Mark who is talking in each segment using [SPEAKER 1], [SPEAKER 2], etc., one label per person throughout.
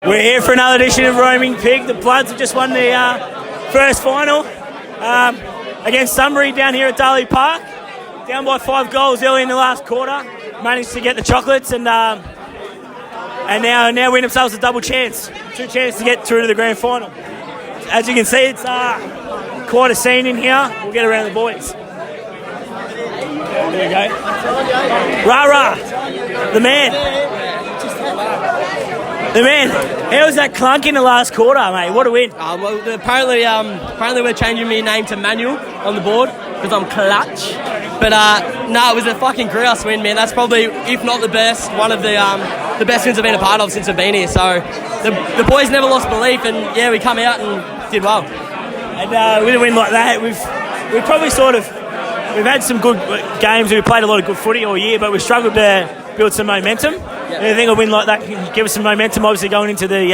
[SPEAKER 1] We're here for another edition of Roaming Pig. The Bloods have just won the first final against Sunbury down here at Darley Park. Down by 5 goals early in the last quarter. Managed to get the chocolates and now win themselves a double chance. 2 chances to get through to the grand final. As you can see, it's quite a scene in here. We'll get around the boys. There you go. Rah-rah, the man. The man. How was that clunk in the last quarter, mate? What a win.
[SPEAKER 2] Well, apparently we're changing my name to Manuel on the board because I'm clutch. But no, it was a fucking grouse win, man. That's probably, if not the best, one of the best wins I've been a part of since I've been here. So the boys never lost belief, and yeah, we come out and did well.
[SPEAKER 1] And with a win like that, we've probably we've had some good games. We've played a lot of good footy all year, but we've struggled to build some momentum.
[SPEAKER 2] Yep.
[SPEAKER 1] I think a win like that can give us some momentum, obviously going into the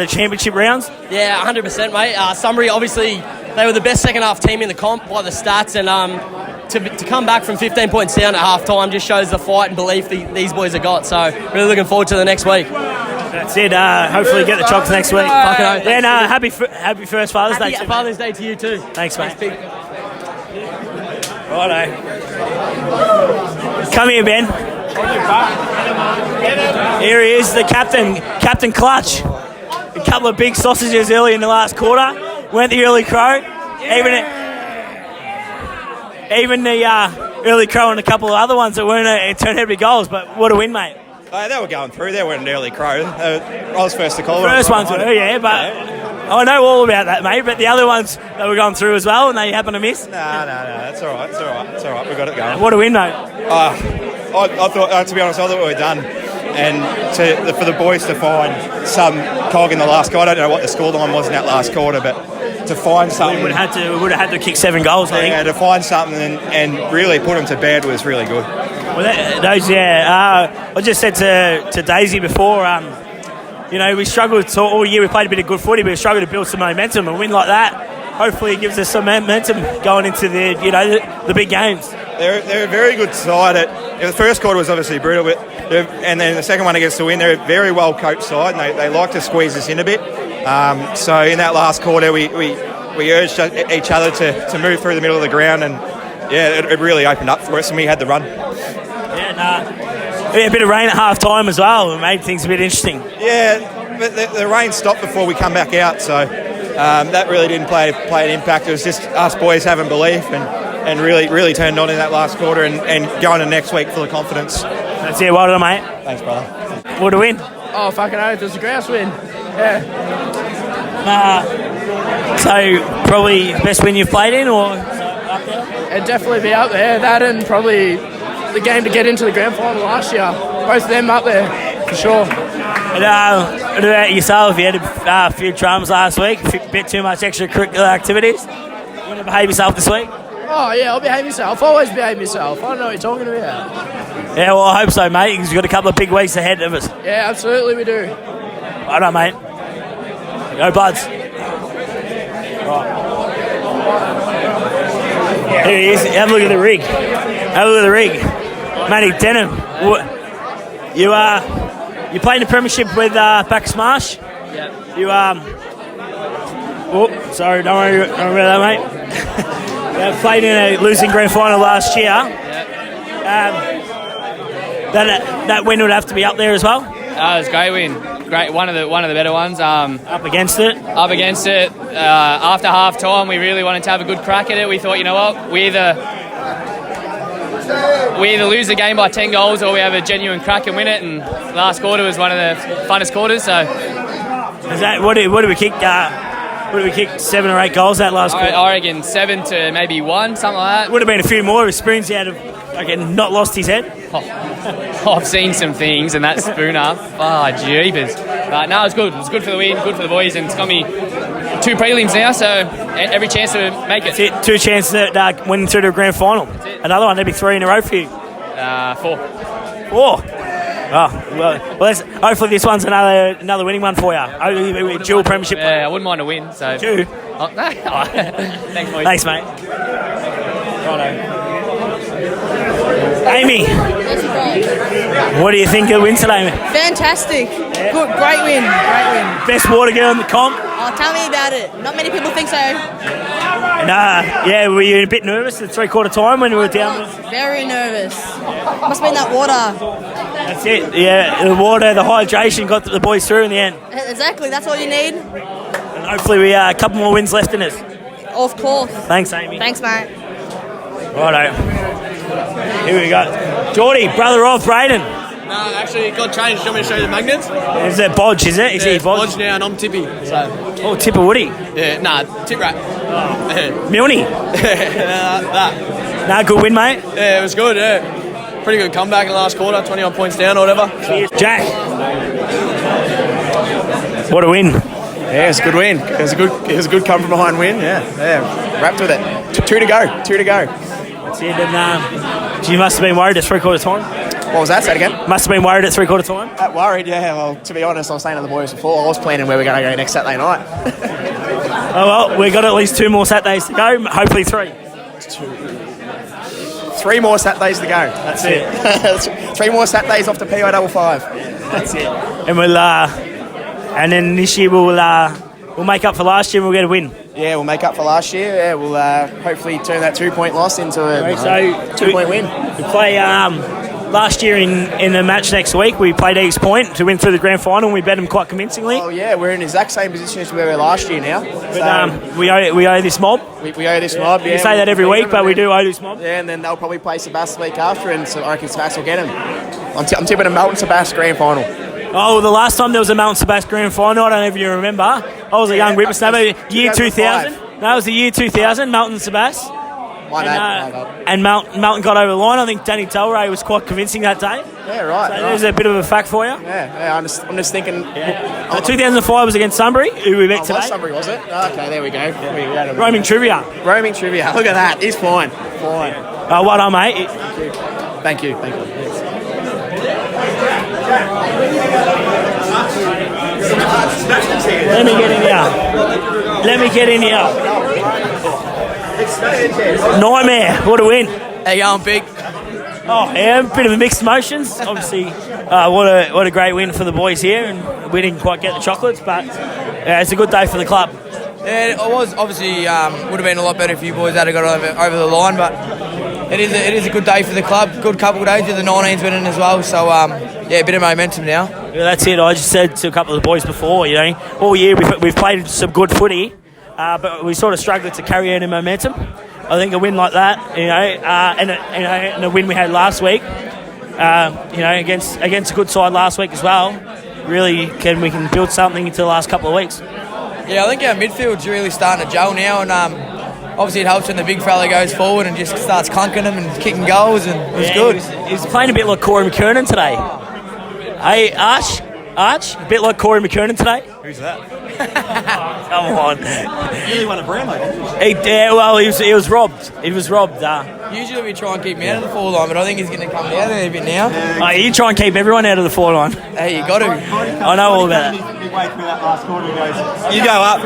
[SPEAKER 1] championship rounds.
[SPEAKER 2] Yeah, 100%, mate. Sunbury, obviously, they were the best second half team in the comp by the stats, and to come back from 15 points down at half time just shows the fight and belief these boys have got. So really looking forward to the next week.
[SPEAKER 1] That's it. Hopefully get the chocks next week. Then happy first Father's Day.
[SPEAKER 2] Happy Father's Day to you too.
[SPEAKER 1] Thanks, mate. Righto. Come here, Ben. Here he is, the Captain Clutch. A couple of big sausages early in the last quarter. Went the early crow. Even the early crow and a couple of other ones that weren't turned out to be goals. But what a win, mate.
[SPEAKER 3] They were going through. They weren't an early crow. I was first to call them.
[SPEAKER 1] First ones were, yeah, but I know all about that, mate. But the other ones that were going through as well, and they happen to miss.
[SPEAKER 3] No, that's all right. It's all right. We got it going.
[SPEAKER 1] What a win, mate.
[SPEAKER 3] I thought, to be honest, I thought we were done. And for the boys to find some cog in the last quarter, I don't know what the scoreline was in that last quarter, but to find something,
[SPEAKER 1] we would have had to kick 7 goals. I think.
[SPEAKER 3] Yeah, to find something and really put them to bed was really good.
[SPEAKER 1] Well, I just said to Daisy before, we struggled all year. We played a bit of good footy, but we struggled to build some momentum. A win like that, hopefully, it gives us some momentum going into the big games.
[SPEAKER 3] They're a very good side. The first quarter was obviously brutal, and then the second one against the win, they're a very well coached side, and they like to squeeze us in a bit. So in that last quarter, we urged each other to move through the middle of the ground, and yeah, it really opened up for us, and we had the run.
[SPEAKER 1] A bit of rain at half time as well. It made things a bit interesting.
[SPEAKER 3] Yeah, but the rain stopped before we come back out, so that really didn't play an impact. It was just us boys having belief and really turned on in that last quarter and going to next week full of confidence.
[SPEAKER 1] That's it. Well done, mate.
[SPEAKER 3] Thanks, brother.
[SPEAKER 1] What a win.
[SPEAKER 4] Oh, fucking oath. It was a grouse win. Yeah.
[SPEAKER 1] So, probably best win you've played in, or up there?
[SPEAKER 4] It'd definitely be up there. That and probably the game to get into the grand final last year. Both of them up there, for sure.
[SPEAKER 1] And, what about yourself? You had a few drums last week, a bit too much extracurricular activities. You want to behave yourself this week?
[SPEAKER 4] Oh, yeah, I'll behave myself. Always behave myself. I don't know what you're talking about.
[SPEAKER 1] Yeah, well, I hope so, mate, because you've got a couple of big weeks ahead of us.
[SPEAKER 4] Yeah, absolutely we do.
[SPEAKER 1] Right on, mate. Go, Bloods. Right. Here he is. Have a look at the rig. Matty Denham. You played in the premiership with Bacchus Marsh?
[SPEAKER 2] Yep.
[SPEAKER 1] Sorry, don't worry about that, mate. Played in a losing grand final last year.
[SPEAKER 2] Yep.
[SPEAKER 1] That win would have to be up there as well.
[SPEAKER 5] It was a great win. Great, one of the better ones.
[SPEAKER 1] Up against it.
[SPEAKER 5] After half time, we really wanted to have a good crack at it. We thought, you know what, we either lose the game by 10 goals or we have a genuine crack and win it. And last quarter was one of the funnest quarters. So,
[SPEAKER 1] is that what did we kick? What did we kick 7 or 8 goals that last quarter?
[SPEAKER 5] I reckon 7 to maybe 1, something like that.
[SPEAKER 1] Would have been a few more if Spoonsy had not lost his head.
[SPEAKER 5] I've seen some things, and that spooner, jeepers. But no, it was good. It was good for the win, good for the boys, and it's got me 2 prelims now, so every chance to make it.
[SPEAKER 1] That's it. 2 chances at winning through to a grand final. Another one, maybe 3 in a row for you.
[SPEAKER 5] 4.
[SPEAKER 1] 4. Oh, well, hopefully this one's another winning one for you. Dual premiership.
[SPEAKER 5] Yeah, I wouldn't mind a win. So.
[SPEAKER 1] Two.
[SPEAKER 5] Oh, no. Thanks, boys.
[SPEAKER 1] Thanks, mate. Righto. Amy. What do you think of the win today, mate?
[SPEAKER 6] Fantastic. Good, great win.
[SPEAKER 1] Best water girl in the comp?
[SPEAKER 6] Oh, tell me about it. Not many people think so.
[SPEAKER 1] Yeah, were you a bit nervous at three-quarter time when we were down?
[SPEAKER 6] Very nervous. Must have been that water.
[SPEAKER 1] That's it. Yeah, the water, the hydration got the boys through in the end.
[SPEAKER 6] Exactly, that's all you need.
[SPEAKER 1] And hopefully we a couple more wins left in us.
[SPEAKER 6] Of course.
[SPEAKER 1] Thanks, Amy.
[SPEAKER 6] Thanks, mate.
[SPEAKER 1] Righto. Here we go. Geordie, brother of Braden.
[SPEAKER 2] No, actually, it got changed. Do you want me to show you the magnets?
[SPEAKER 1] Is it Bodge, is it? Is he
[SPEAKER 2] it's
[SPEAKER 1] Bodge?
[SPEAKER 2] Bodge now, and I'm Tippy. So.
[SPEAKER 1] Oh, Tipper Woody.
[SPEAKER 2] Yeah, nah, Tip Rat.
[SPEAKER 1] Milne.
[SPEAKER 2] That.
[SPEAKER 1] Nah, good win, mate.
[SPEAKER 2] Yeah, it was good, yeah. Pretty good comeback in the last quarter, 21 points down or whatever.
[SPEAKER 1] Cheers, Jack. What a win.
[SPEAKER 7] Yeah, it's a good win. It was a good come from behind win. Yeah. Wrapped with it. Two to go.
[SPEAKER 1] That's it. And you must have been worried at three-quarter time.
[SPEAKER 7] What was that? Say it again.
[SPEAKER 1] Must have been worried at three-quarter time.
[SPEAKER 7] Worried, yeah. Well, to be honest, I was saying to the boys before, I was planning where we're going to go next Saturday night.
[SPEAKER 1] Oh, well, we've got at least 2 more Saturdays to go. Hopefully 3.
[SPEAKER 7] 3 more Saturdays to go. That's it. 3 more Saturdays off the PO 55.
[SPEAKER 1] That's it. And and then this year we'll make up for last year and we'll get a win.
[SPEAKER 7] Yeah, we'll make up for last year. Yeah, we'll hopefully turn that 2-point loss into a 2-point win.
[SPEAKER 1] We play last year in the match next week. We played East Point to win through the grand final and we bet them quite convincingly.
[SPEAKER 7] Oh yeah, we're in the exact same position as we were last year now.
[SPEAKER 1] But we owe this mob.
[SPEAKER 7] We owe this mob.
[SPEAKER 1] We say that every week, but we do owe this mob.
[SPEAKER 7] Yeah, and then they'll probably play Sebas the week after, and so I reckon Sebas will get him. I'm tipping a Melton Sebas grand final.
[SPEAKER 1] Oh, the last time there was a Mount Sebastian grand final, I don't know if you remember. I was a young whippersnapper, year 2000. That was the year 2000, Melton Sebastian.
[SPEAKER 7] My bad.
[SPEAKER 1] And Melton got over the line. I think Danny Telray was quite convincing that day.
[SPEAKER 7] Yeah, right.
[SPEAKER 1] So there's a bit of a fact for you.
[SPEAKER 7] Yeah, I'm just thinking.
[SPEAKER 1] 2005 was against Sunbury, who we met today.
[SPEAKER 7] Sunbury, was it? Okay, there we go. Yeah.
[SPEAKER 1] Roaming trivia.
[SPEAKER 7] Look at that. He's fine.
[SPEAKER 1] Well done, mate.
[SPEAKER 7] Thank you.
[SPEAKER 1] Let me get in here. Nightmare. What a win.
[SPEAKER 2] How you going, Big?
[SPEAKER 1] Oh, yeah, a bit of mixed emotions. Obviously, what a great win for the boys here, and we didn't quite get the chocolates, but it's a good day for the club.
[SPEAKER 8] Yeah, it was obviously would have been a lot better if you boys had got over the line, but it is a good day for the club. Good couple of days with the 19s winning as well, so a bit of momentum now.
[SPEAKER 1] Yeah, that's it. I just said to a couple of the boys before, all year we've played some good footy, but we sort of struggled to carry any momentum. I think a win like that, and a win we had last week, against a good side last week as well, really we can build something into the last couple of weeks.
[SPEAKER 8] Yeah, I think our midfield's really starting to gel now, and obviously it helps when the big fella goes forward and just starts clunking them and kicking goals, and it was good.
[SPEAKER 1] He's playing a bit like Corey McKernan today. Hey, Arch, a bit like Corey McKernan today.
[SPEAKER 3] Who's that?
[SPEAKER 1] Come on.
[SPEAKER 3] You really won a Brownlow, didn't you?
[SPEAKER 1] He was robbed. He was robbed.
[SPEAKER 8] Usually we try and keep him out of the forward line, but I think he's going to come down there a bit now.
[SPEAKER 1] You try and keep everyone out of the forward line.
[SPEAKER 8] Hey, you got to.
[SPEAKER 1] I know all about it.
[SPEAKER 3] Midway through that last quarter, he goes, you go up.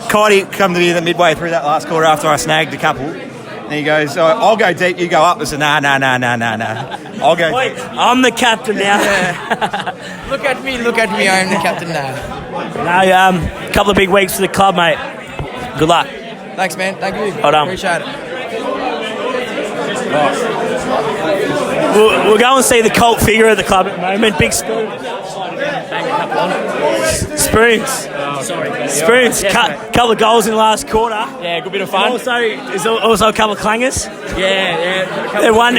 [SPEAKER 3] Cody come to me midway through that last quarter after I snagged a couple. And he goes, I'll go deep, you go up. I said, nah. I'll go
[SPEAKER 1] Wait,
[SPEAKER 3] deep.
[SPEAKER 1] I'm the captain now.
[SPEAKER 8] Look at me, I'm the captain now.
[SPEAKER 1] A couple of big weeks for the club, mate. Good luck.
[SPEAKER 8] Thanks, man. Thank you.
[SPEAKER 1] Hold on.
[SPEAKER 8] Appreciate it.
[SPEAKER 1] We'll go and see the cult figure of the club at the moment, Big Spoon. Spoons. Couple of goals in the last quarter.
[SPEAKER 5] Yeah, good bit of fun.
[SPEAKER 1] There's also a couple of clangers.
[SPEAKER 5] Yeah.
[SPEAKER 1] They one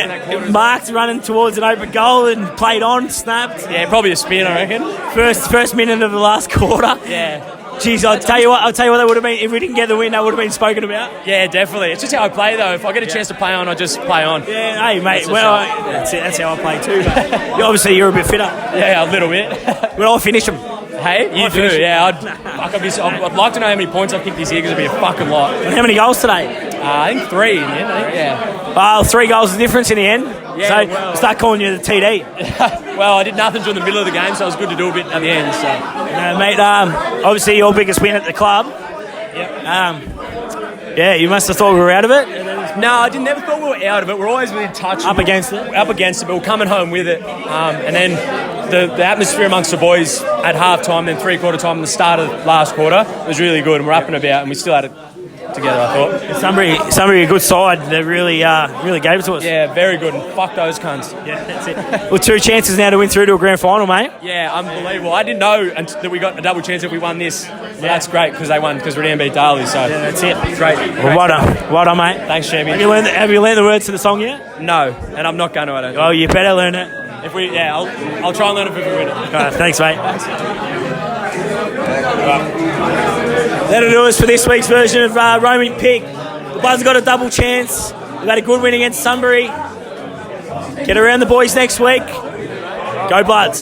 [SPEAKER 1] marked running towards an open goal and played on, snapped.
[SPEAKER 5] Yeah, probably a spin, I reckon.
[SPEAKER 1] First minute of the last quarter.
[SPEAKER 5] Yeah.
[SPEAKER 1] Jeez, I'll tell you what that would have been, if we didn't get the win, that would have been spoken about.
[SPEAKER 5] Yeah, definitely. It's just how I play, though. If I get a chance to play on, I just play on.
[SPEAKER 1] Yeah, hey, mate. That's how I play too. But obviously, you're a bit fitter.
[SPEAKER 5] Yeah, a little bit.
[SPEAKER 1] But I'll finish them.
[SPEAKER 5] Hey, you do, yeah. I'd like to know how many points I've kicked this year because it'd be a fucking lot.
[SPEAKER 1] How many goals today?
[SPEAKER 5] I think 3 in the end, Yeah.
[SPEAKER 1] Well, 3 goals the difference in the end.
[SPEAKER 5] Yeah,
[SPEAKER 1] So
[SPEAKER 5] well.
[SPEAKER 1] start calling you the TD.
[SPEAKER 5] Well, I did nothing during the middle of the game, so it was good to do a bit at the end. So,
[SPEAKER 1] Mate, obviously your biggest win at the club.
[SPEAKER 5] Yep.
[SPEAKER 1] Yeah, you must have thought we were out of it. And then this
[SPEAKER 9] No, I didn't. Never thought we were out of it. We're always within touch.
[SPEAKER 1] Up against it?
[SPEAKER 9] Up against it, but we're coming home with it. And then the atmosphere amongst the boys at half-time, then three-quarter time, and the start of last quarter was really good, and we're up and about, and we still had it together, I thought.
[SPEAKER 1] Sunbury a good side. They really gave it to us.
[SPEAKER 9] Yeah, very good, and fuck those cunts.
[SPEAKER 1] Yeah, that's it. Well, 2 chances now to win through to a grand final, mate.
[SPEAKER 9] Yeah, unbelievable. I didn't know that we got a double chance if we won this. But that's great because they won, because we didn't beat Darley, so...
[SPEAKER 1] Yeah, that's it.
[SPEAKER 9] Great.
[SPEAKER 1] Well, well done, mate.
[SPEAKER 9] Thanks, champion.
[SPEAKER 1] Have you learned the words to the song yet?
[SPEAKER 9] No, and I'm not going to, I don't think.
[SPEAKER 1] Oh, you better learn it.
[SPEAKER 9] If we, yeah, I'll try and learn it if we win it.
[SPEAKER 1] All right, thanks, mate. That'll do us for this week's version of Roaming Pig. The Bloods got a double chance. We've had a good win against Sunbury. Get around the boys next week. Go Bloods.